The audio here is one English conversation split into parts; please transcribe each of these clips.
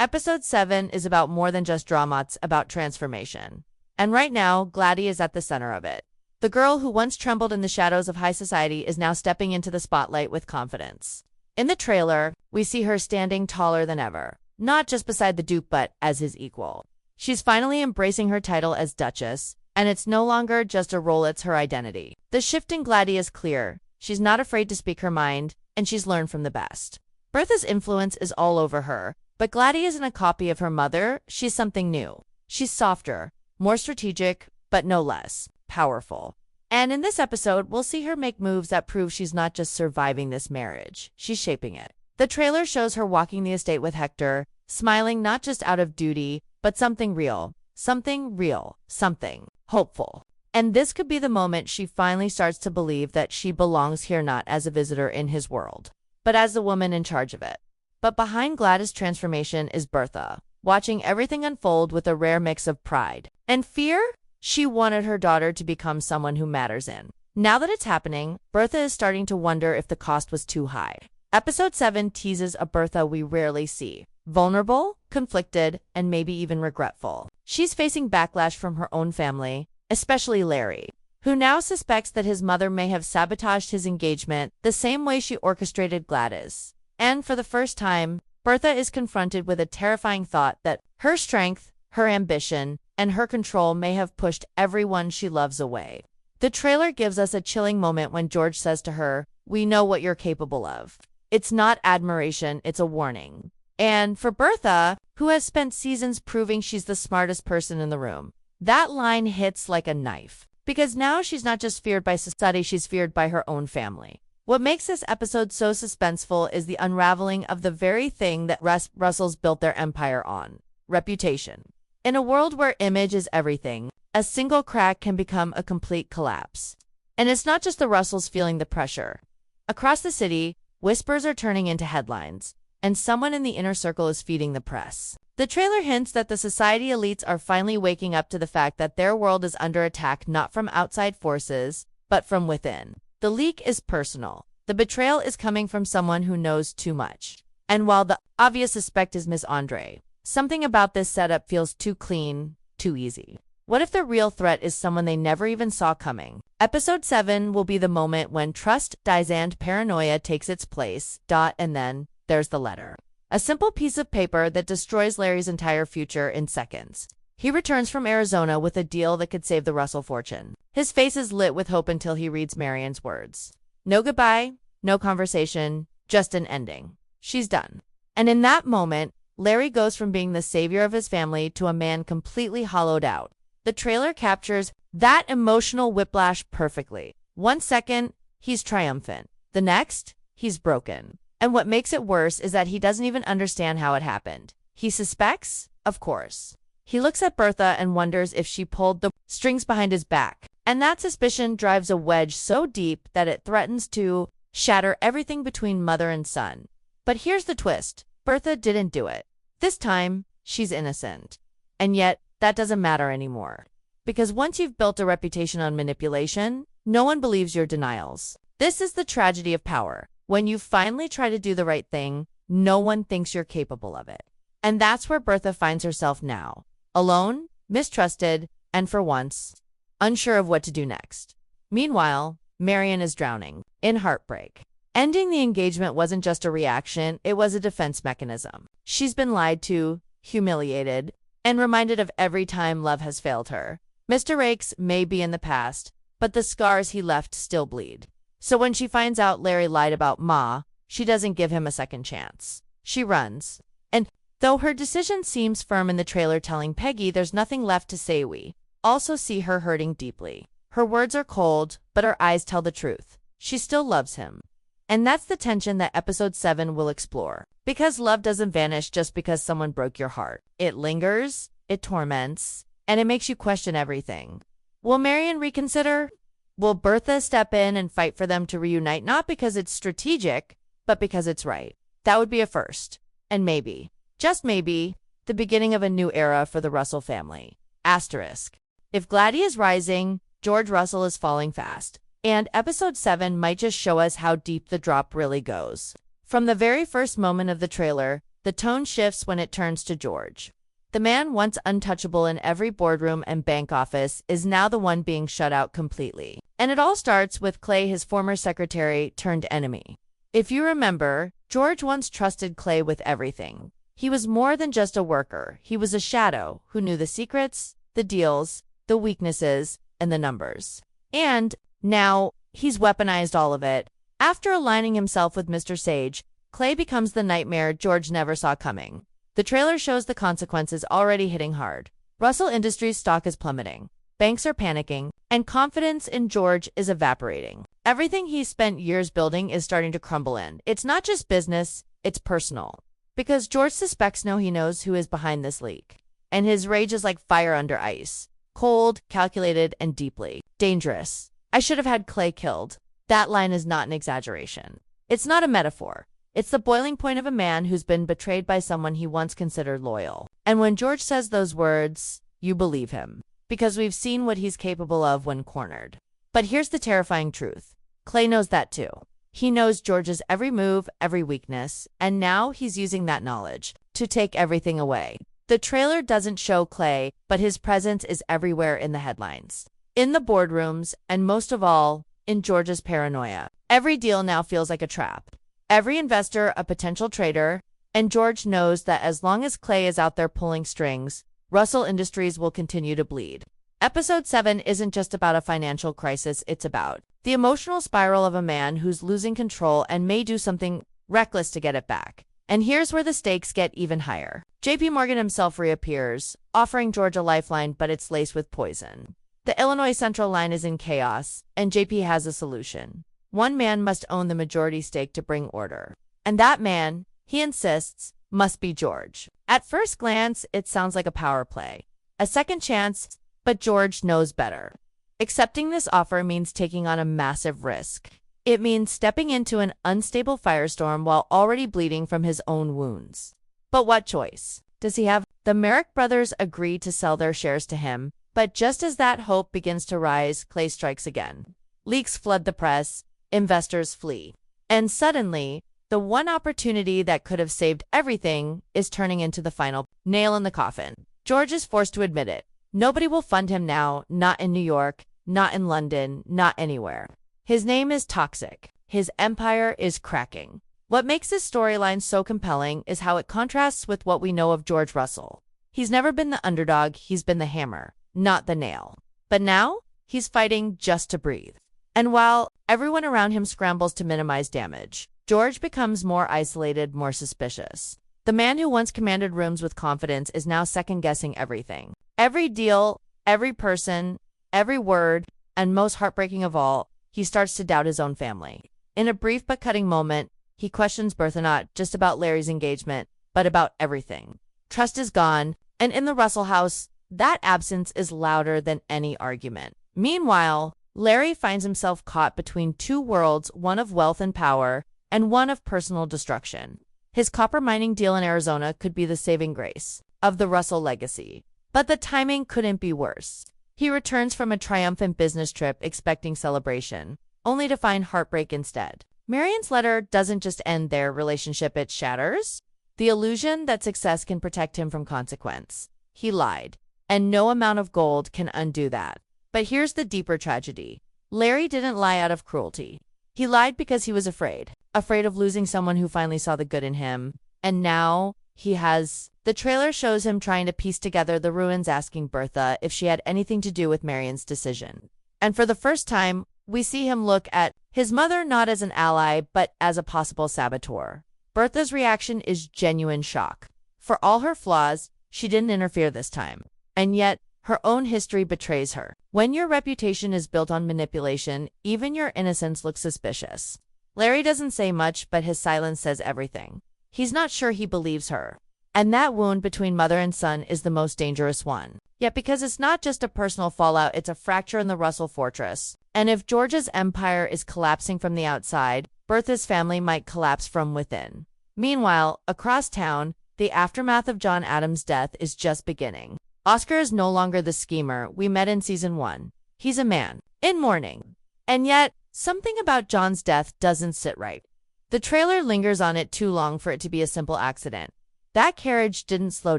Episode 7 is about more than just drama, it's about transformation. And right now, Gladys is at the center of it. The girl who once trembled in the shadows of high society is now stepping into the spotlight with confidence. In the trailer, we see her standing taller than ever, not just beside the Duke but as his equal. She's finally embracing her title as Duchess, and it's no longer just a role, it's her identity. The shift in Gladys is clear. She's not afraid to speak her mind, and she's learned from the best. Bertha's influence is all over her, but Gladys isn't a copy of her mother, she's something new. She's softer, more strategic, but no less powerful. And in this episode, we'll see her make moves that prove she's not just surviving this marriage, she's shaping it. The trailer shows her walking the estate with Hector, smiling not just out of duty, but something real, something hopeful. And this could be the moment she finally starts to believe that she belongs here not as a visitor in his world, but as the woman in charge of it. But behind Gladys' transformation is Bertha, watching everything unfold with a rare mix of pride and fear. She wanted her daughter to become someone who matters in. Now that it's happening, Bertha is starting to wonder if the cost was too high. Episode 7 teases a Bertha we rarely see. Vulnerable, conflicted, and maybe even regretful. She's facing backlash from her own family, especially Larry, who now suspects that his mother may have sabotaged his engagement the same way she orchestrated Gladys. And for the first time, Bertha is confronted with a terrifying thought that her strength, her ambition, and her control may have pushed everyone she loves away. The trailer gives us a chilling moment when George says to her, "We know what you're capable of." It's not admiration, it's a warning. And for Bertha, who has spent seasons proving she's the smartest person in the room, that line hits like a knife. Because now she's not just feared by society, she's feared by her own family. What makes this episode so suspenseful is the unraveling of the very thing that Russells built their empire on: reputation. In a world where image is everything, a single crack can become a complete collapse. And it's not just the Russells feeling the pressure. Across the city, whispers are turning into headlines, and someone in the inner circle is feeding the press. The trailer hints that the society elites are finally waking up to the fact that their world is under attack not from outside forces, but from within. The leak is personal. The betrayal is coming from someone who knows too much. And while the obvious suspect is Miss Andre, something about this setup feels too clean, too easy. What if the real threat is someone they never even saw coming? Episode 7 will be the moment when trust dies and paranoia takes its place. And then there's the letter. A simple piece of paper that destroys Larry's entire future in seconds. He returns from Arizona with a deal that could save the Russell fortune. His face is lit with hope until he reads Marian's words. No goodbye, no conversation, just an ending. She's done. And in that moment, Larry goes from being the savior of his family to a man completely hollowed out. The trailer captures that emotional whiplash perfectly. 1 second, he's triumphant. The next, he's broken. And what makes it worse is that he doesn't even understand how it happened. He suspects, of course. He looks at Bertha and wonders if she pulled the strings behind his back. And that suspicion drives a wedge so deep that it threatens to shatter everything between mother and son. But here's the twist. Bertha didn't do it. This time, she's innocent. And yet, that doesn't matter anymore. Because once you've built a reputation on manipulation, no one believes your denials. This is the tragedy of power. When you finally try to do the right thing, no one thinks you're capable of it. And that's where Bertha finds herself now. Alone, mistrusted, and for once, unsure of what to do next. Meanwhile, Marian is drowning in heartbreak. Ending the engagement wasn't just a reaction, it was a defense mechanism. She's been lied to, humiliated, and reminded of every time love has failed her. Mr. Rakes may be in the past, but the scars he left still bleed. So when she finds out Larry lied about Ma, she doesn't give him a second chance. She runs. And though her decision seems firm in the trailer telling Peggy there's nothing left to say, we also see her hurting deeply. Her words are cold, but her eyes tell the truth. She still loves him. And that's the tension that episode 7 will explore. Because love doesn't vanish just because someone broke your heart. It lingers, it torments, and it makes you question everything. Will Marian reconsider? Will Bertha step in and fight for them to reunite, not because it's strategic, but because it's right? That would be a first. And maybe, just maybe, the beginning of a new era for the Russell family. Asterisk. If Gladys is rising, George Russell is falling fast. And episode 7 might just show us how deep the drop really goes. From the very first moment of the trailer, the tone shifts when it turns to George. The man once untouchable in every boardroom and bank office is now the one being shut out completely. And it all starts with Clay, his former secretary turned enemy. If you remember, George once trusted Clay with everything. He was more than just a worker. He was a shadow who knew the secrets, the deals, the weaknesses, and the numbers. And now he's weaponized all of it. After aligning himself with Mr. Sage, Clay becomes the nightmare George never saw coming. The trailer shows the consequences already hitting hard. Russell Industries stock is plummeting. Banks are panicking, and confidence in George is evaporating. Everything he's spent years building is starting to crumble in. It's not just business, it's personal. Because George suspects he knows who is behind this leak. And his rage is like fire under ice. Cold, calculated, and deeply dangerous. I should have had Clay killed. That line is not an exaggeration. It's not a metaphor. It's the boiling point of a man who's been betrayed by someone he once considered loyal. And when George says those words, you believe him. Because we've seen what he's capable of when cornered. But here's the terrifying truth. Clay knows that too. He knows George's every move, every weakness, and now he's using that knowledge to take everything away. The trailer doesn't show Clay, but his presence is everywhere in the headlines. In the boardrooms, and most of all, in George's paranoia. Every deal now feels like a trap. Every investor a potential traitor, and George knows that as long as Clay is out there pulling strings, Russell Industries will continue to bleed. Episode 7 isn't just about a financial crisis, it's about the emotional spiral of a man who's losing control and may do something reckless to get it back. And here's where the stakes get even higher. JP Morgan himself reappears, offering George a lifeline, but it's laced with poison. The Illinois Central line is in chaos, and JP has a solution. One man must own the majority stake to bring order. And that man, he insists, must be George. At first glance, it sounds like a power play. A second chance, but George knows better. Accepting this offer means taking on a massive risk. It means stepping into an unstable firestorm while already bleeding from his own wounds. But what choice does he have? The Merrick brothers agree to sell their shares to him, but just as that hope begins to rise, Clay strikes again. Leaks flood the press, investors flee. And suddenly, the one opportunity that could have saved everything is turning into the final nail in the coffin. George is forced to admit it. Nobody will fund him now, not in New York, not in London, not anywhere. His name is toxic. His empire is cracking. What makes this storyline so compelling is how it contrasts with what we know of George Russell. He's never been the underdog, he's been the hammer, not the nail. But now, he's fighting just to breathe. And while everyone around him scrambles to minimize damage, George becomes more isolated, more suspicious. The man who once commanded rooms with confidence is now second-guessing everything. Every deal, every person, every word, and most heartbreaking of all, he starts to doubt his own family. In a brief but cutting moment, he questions Bertha not just about Larry's engagement, but about everything. Trust is gone, and in the Russell house, that absence is louder than any argument. Meanwhile, Larry finds himself caught between two worlds, one of wealth and power, and one of personal destruction. His copper mining deal in Arizona could be the saving grace of the Russell legacy. But the timing couldn't be worse. He returns from a triumphant business trip expecting celebration, only to find heartbreak instead. Marion's letter doesn't just end their relationship, it shatters the illusion that success can protect him from consequence. He lied, and no amount of gold can undo that. But here's the deeper tragedy. Larry didn't lie out of cruelty. He lied because he was afraid of losing someone who finally saw the good in him. And now he has. The trailer shows him trying to piece together the ruins, asking Bertha if she had anything to do with Marion's decision. And for the first time, we see him look at his mother not as an ally, but as a possible saboteur. Bertha's reaction is genuine shock. For all her flaws, she didn't interfere this time. And yet, her own history betrays her. When your reputation is built on manipulation, even your innocence looks suspicious. Larry doesn't say much, but his silence says everything. He's not sure he believes her. And that wound between mother and son is the most dangerous one. Yet because it's not just a personal fallout, it's a fracture in the Russell fortress. And if George's empire is collapsing from the outside, Bertha's family might collapse from within. Meanwhile, across town, the aftermath of John Adams' death is just beginning. Oscar is no longer the schemer we met in season 1. He's a man, in mourning. And yet, something about John's death doesn't sit right. The trailer lingers on it too long for it to be a simple accident. That carriage didn't slow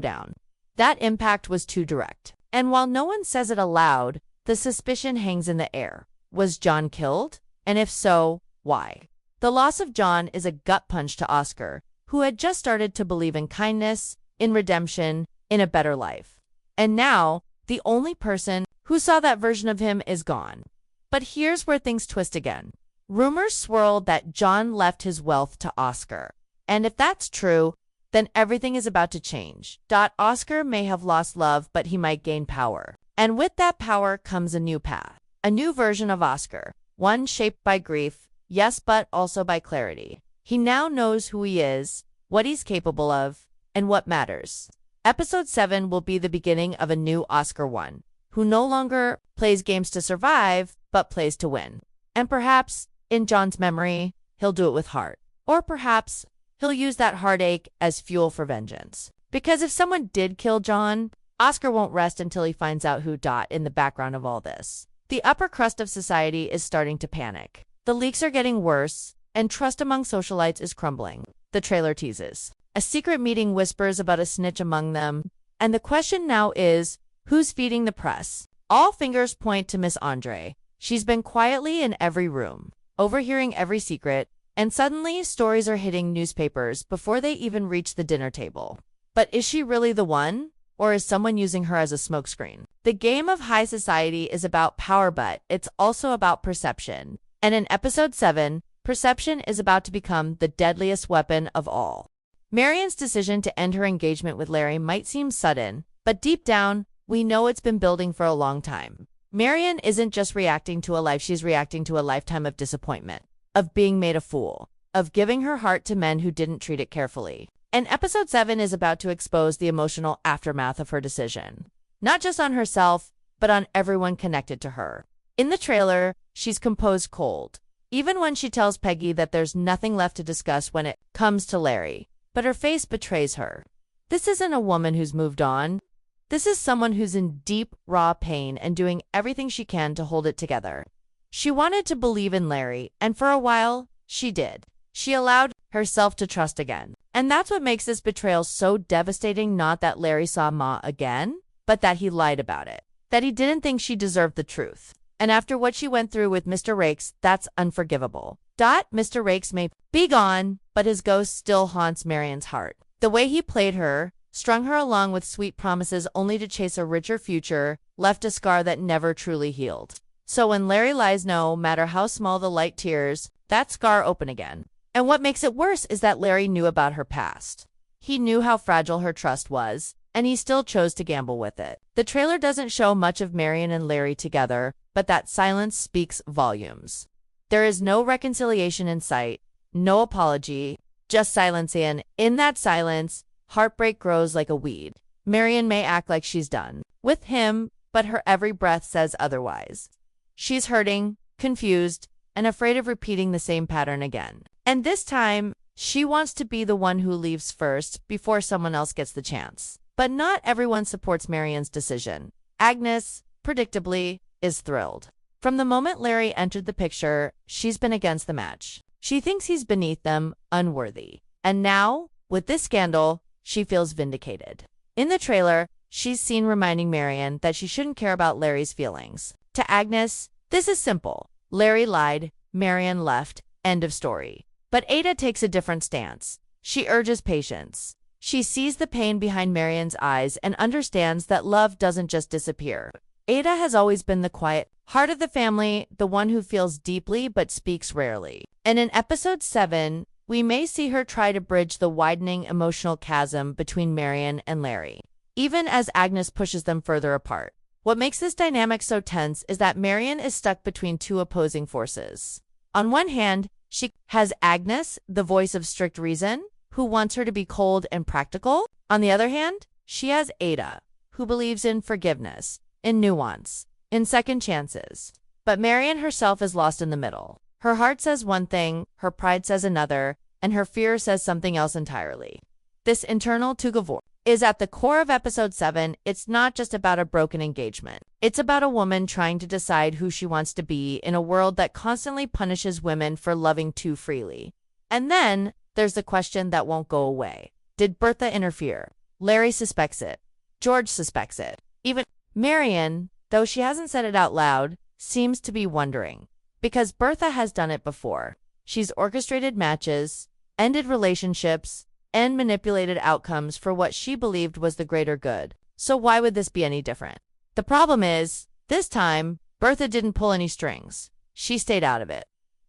down. That impact was too direct. And while no one says it aloud, the suspicion hangs in the air. Was John killed? And if so, why? The loss of John is a gut punch to Oscar, who had just started to believe in kindness, in redemption, in a better life. And now, the only person who saw that version of him is gone. But here's where things twist again. Rumors swirl that John left his wealth to Oscar. And if that's true, then everything is about to change. Oscar may have lost love, but he might gain power. And with that power comes a new path. A new version of Oscar. One shaped by grief, yes, but also by clarity. He now knows who he is, what he's capable of, and what matters. Episode 7 will be the beginning of a new Oscar one, who no longer plays games to survive, but plays to win. And perhaps, in John's memory, he'll do it with heart. Or perhaps, he'll use that heartache as fuel for vengeance. Because if someone did kill John, Oscar won't rest until he finds out who in the background of all this. The upper crust of society is starting to panic. The leaks are getting worse, and trust among socialites is crumbling. The trailer teases. A secret meeting whispers about a snitch among them, and the question now is, who's feeding the press? All fingers point to Miss Andre. She's been quietly in every room, overhearing every secret, and suddenly stories are hitting newspapers before they even reach the dinner table. But is she really the one? Or is someone using her as a smokescreen? The game of high society is about power, but it's also about perception. And in episode 7, perception is about to become the deadliest weapon of all. Marion's decision to end her engagement with Larry might seem sudden, but deep down, we know it's been building for a long time. Marion isn't just reacting to a life, she's reacting to a lifetime of disappointment, of being made a fool, of giving her heart to men who didn't treat it carefully. And episode 7 is about to expose the emotional aftermath of her decision. Not just on herself, but on everyone connected to her. In the trailer, she's composed cold, even when she tells Peggy that there's nothing left to discuss when it comes to Larry. But her face betrays her. This isn't a woman who's moved on. This is someone who's in deep, raw pain and doing everything she can to hold it together. She wanted to believe in Larry, and for a while, she did. She allowed herself to trust again. And that's what makes this betrayal so devastating, not that Larry saw Ma again, but that he lied about it. That he didn't think she deserved the truth. And after what she went through with Mr. Rakes, that's unforgivable. Mr. Rakes may be gone, but his ghost still haunts Marion's heart. The way he played her, strung her along with sweet promises only to chase a richer future, left a scar that never truly healed. So when Larry lies, no matter how small the light tears, that scar open again. And what makes it worse is that Larry knew about her past. He knew how fragile her trust was, and he still chose to gamble with it. The trailer doesn't show much of Marion and Larry together, but that silence speaks volumes. There is no reconciliation in sight, no apology, just silence, and in that silence, heartbreak grows like a weed. Marion may act like she's done with him, but her every breath says otherwise. She's hurting, confused, and afraid of repeating the same pattern again. And this time, she wants to be the one who leaves first before someone else gets the chance. But not everyone supports Marion's decision. Agnes, predictably, is thrilled. From the moment Larry entered the picture, she's been against the match. She thinks he's beneath them, unworthy. And now, with this scandal, she feels vindicated. In the trailer, she's seen reminding Marion that she shouldn't care about Larry's feelings. To Agnes, this is simple. Larry lied, Marion left, end of story. But Ada takes a different stance. She urges patience. She sees the pain behind Marion's eyes and understands that love doesn't just disappear. Ada has always been the quiet heart of the family, the one who feels deeply but speaks rarely. And in episode 7, we may see her try to bridge the widening emotional chasm between Marion and Larry, even as Agnes pushes them further apart. What makes this dynamic so tense is that Marion is stuck between two opposing forces. On one hand, she has Agnes, the voice of strict reason, who wants her to be cold and practical. On the other hand, she has Ada, who believes in forgiveness, in nuance, in second chances. But Marion herself is lost in the middle. Her heart says one thing, her pride says another, and her fear says something else entirely. This internal tug-of-war is at the core of episode 7. It's not just about a broken engagement. It's about a woman trying to decide who she wants to be in a world that constantly punishes women for loving too freely. And then there's the question that won't go away. Did Bertha interfere? Larry suspects it. George suspects it. Even Marion, though she hasn't said it out loud, seems to be wondering. Because Bertha has done it before. She's orchestrated matches, ended relationships, and manipulated outcomes for what she believed was the greater good. So why would this be any different? The problem is, this time, Bertha didn't pull any strings. She stayed out of it.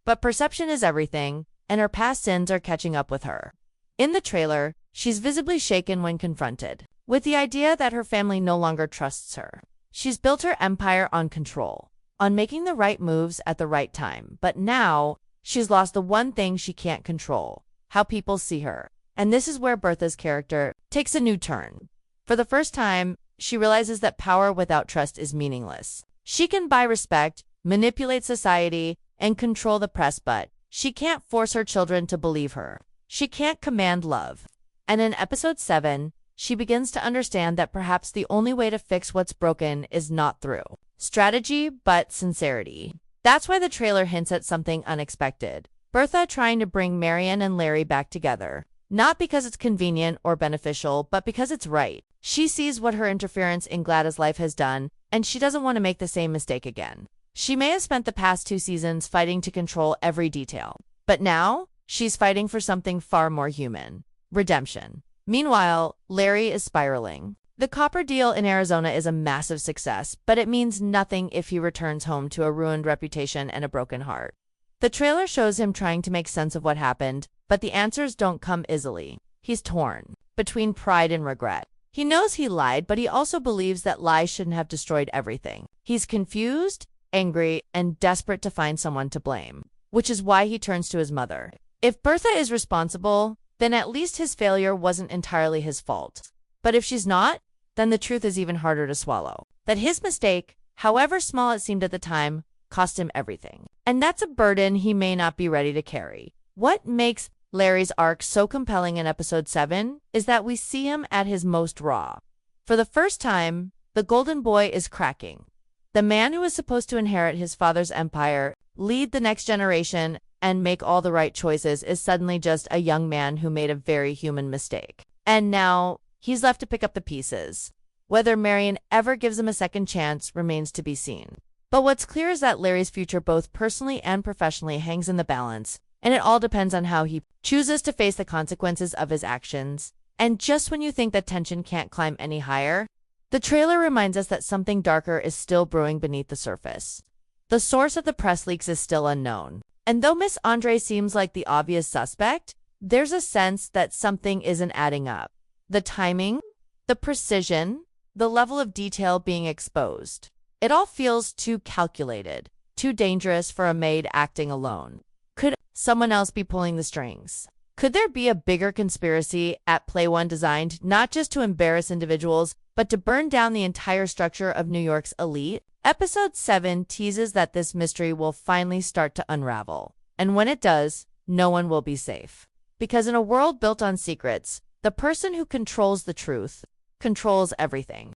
But perception is everything, and her past sins are catching up with her. In the trailer, she's visibly shaken when confronted with the idea that her family no longer trusts her. She's built her empire on control, on making the right moves at the right time, but now she's lost the one thing she can't control, how people see her. And this is where Bertha's character takes a new turn. For the first time, she realizes that power without trust is meaningless. She can buy respect, manipulate society, and control the press, but she can't force her children to believe her. She can't command love. And in episode 7, she begins to understand that perhaps the only way to fix what's broken is not through strategy, but sincerity. That's why the trailer hints at something unexpected. Bertha trying to bring Marion and Larry back together. Not because it's convenient or beneficial, but because it's right. She sees what her interference in Gladys' life has done, and she doesn't want to make the same mistake again. She may have spent the past 2 seasons fighting to control every detail, but now she's fighting for something far more human: redemption. Meanwhile, Larry is spiraling. The copper deal in Arizona is a massive success, but it means nothing if he returns home to a ruined reputation and a broken heart. The trailer shows him trying to make sense of what happened, but the answers don't come easily. He's torn between pride and regret. He knows he lied, but he also believes that lies shouldn't have destroyed everything. He's confused, angry, and desperate to find someone to blame, which is why he turns to his mother. If Bertha is responsible, then at least his failure wasn't entirely his fault. But if she's not, then the truth is even harder to swallow. That his mistake, however small it seemed at the time, cost him everything. And that's a burden he may not be ready to carry. What makes Larry's arc so compelling in episode 7 is that we see him at his most raw. For the first time, the golden boy is cracking. The man who is supposed to inherit his father's empire, lead the next generation, and make all the right choices is suddenly just a young man who made a very human mistake. And now, he's left to pick up the pieces. Whether Marion ever gives him a second chance remains to be seen. But what's clear is that Larry's future both personally and professionally hangs in the balance, and it all depends on how he chooses to face the consequences of his actions. And just when you think that tension can't climb any higher, the trailer reminds us that something darker is still brewing beneath the surface. The source of the press leaks is still unknown. And though Miss Andre seems like the obvious suspect, there's a sense that something isn't adding up. The timing, the precision, the level of detail being exposed. It all feels too calculated, too dangerous for a maid acting alone. Could someone else be pulling the strings? Could there be a bigger conspiracy at play, one designed not just to embarrass individuals, but to burn down the entire structure of New York's elite? Episode 7 teases that this mystery will finally start to unravel. And when it does, no one will be safe. Because in a world built on secrets, the person who controls the truth controls everything.